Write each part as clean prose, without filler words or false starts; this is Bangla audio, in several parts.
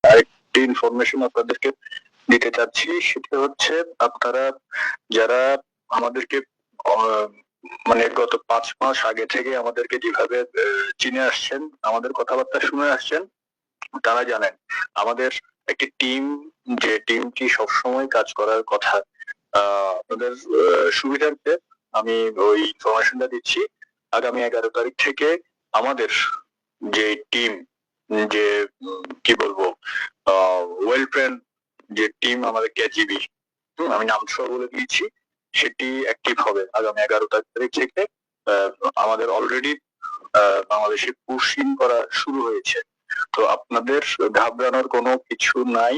আরেকটি ইনফরমেশন আপনাদেরকে দিতে চাচ্ছি, সেটা হচ্ছে আপনারা যারা আমাদেরকে মানে গত 5 মাস আগে থেকে আমাদেরকে যেভাবে চিনে আসছেন, আমাদের কথাবার্তা শুনে আসছেন, তারা জানেন আমাদের একটি টিম, যে টিমটি সবসময় কাজ করার কথা। আপনাদের সুবিধার্থে আমি ওই ইনফরমেশনটা দিচ্ছি। আগামী 11 তারিখ থেকে আমাদের যে টিম, যে কি বলবো, ওয়েল ট্রেন্ড যে টিম আমাদের কেজিবি, আমি নাম সহ বলে দিয়েছি, সেটি অ্যাক্টিভ হবে আগামী 11 তারিখ থেকে। আমাদের অলরেডি বাংলাদেশে পুশিং করা শুরু হয়েছে। তো আপনাদের ঘাবড়ানোর কোনো কিছু নাই,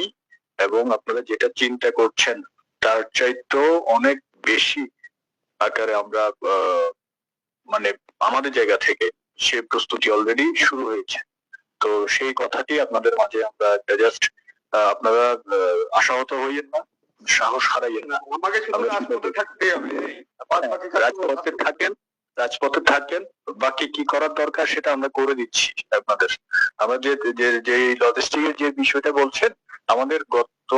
এবং আপনারা যেটা চিন্তা করছেন তার চাইতেও অনেক বেশি আকারে আমরা মানে আমাদের জায়গা থেকে সে প্রস্তুতি অলরেডি শুরু হয়েছে। তো সেই কথাটি আপনাদের মাঝে আমরা জাস্ট, আপনারা আশাহত হইয়েন না, সাহস হারাইয়েন না। আমাকে শুধু রাজপথে থাকতে হবে, রাজপথে থাকেন, রাজপথে থাকেন, বাকি কি করার দরকার সেটা আমরা করে দিচ্ছি আপনাদের। আমরা যে লজিস্টিকের যে বিষয়টা বলছেন, আমাদের গত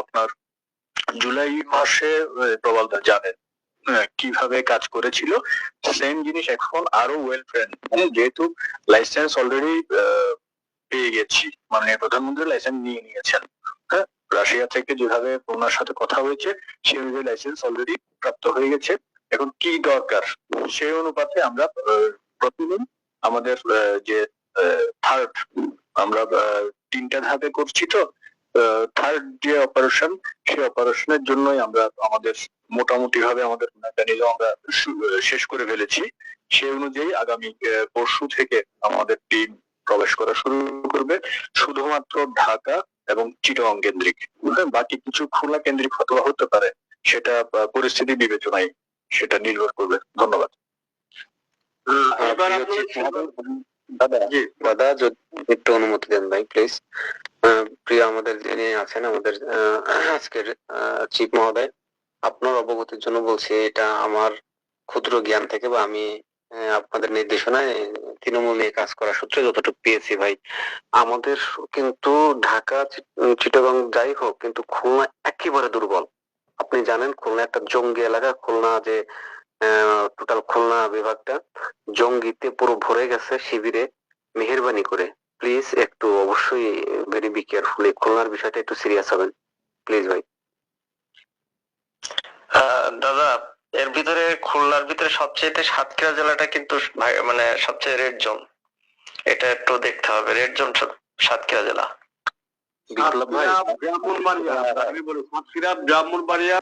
আপনার জুলাই মাসে প্রবালদা জানেন কিভাবে কাজ করেছিল, সেম জিনিস এখন আরো ওয়েল ট্রেন্ড। যেহেতু লাইসেন্স অলরেডি পেয়ে গেছি, মানে প্রধানমন্ত্রী লাইসেন্স নিয়ে নিয়েছেন, হ্যাঁ, রাশিয়া থেকে যেভাবে ওনার সাথে কথা হয়েছে সেই অনুযায়ী লাইসেন্স অলরেডি প্রাপ্ত হয়ে গেছে। এখন কি দরকার সেই অনুপাতে আমরা প্রতিদিন আমাদের যে থার্ড, আমরা 3টা ধাপে করছি, তো থার্ড যে অপারেশন, সেই অপারেশনের জন্যই আমরা আমাদের মোটামুটি ভাবে আমাদের মেকানিজম আমরা শেষ করে ফেলেছি। সেই অনুযায়ী আগামী পরশু থেকে আমাদের টিম প্রবেশ করা শুরু করবে, শুধুমাত্র ঢাকা এবং চিটাগং কেন্দ্রিক। বাকি কিছু খুলনা কেন্দ্রিক হতে পারে, সেটা পরিস্থিতি বিবেচনায় সেটা নির্ভর করবে। ধন্যবাদ। এবার দাদা যদি একটু অনুমতি দেন ভাই প্লিজ। প্রিয় আমাদের যিনি আছেন আমাদের আজকের চিফ মহোদয়, আপনার অবগতির জন্য বলছি, এটা আমার ক্ষুদ্র জ্ঞান থেকে বা আমি আপনাদের নির্দেশনায় তৃণমূল নিয়ে কাজ করার সূত্রে যতটুকু পেয়েছি ভাই, আমাদের কিন্তু ঢাকা চিটাগং যাই হোক, কিন্তু খুলনা একেবারে দুর্বল। আপনি জানেন খুলনা একটা জঙ্গি এলাকা, খুলনা যে টোটাল খুলনা বিভাগটা জঙ্গিতে পুরো ভরে গেছে শিবিরে। মেহেরবানি করে প্লিজ একটু অবশ্যই ভেরি বি কেয়ারফুল, খুলনার বিষয়টা একটু সিরিয়াস হবেন প্লিজ ভাই। দাদা, এর ভিতরে খুলনার ভিতরে সবচেয়ে সাতক্ষীরা জেলাটা কিন্তু মানে সবচেয়ে রেড জোন, এটা একটু দেখতে হবে। রেড জোন সাতক্ষীরা জেলা। বিপ্লব ভাই, ব্রাহ্মণবাড়িয়া, আমি বলি সাতক্ষীরা, ব্রাহ্মণবাড়িয়া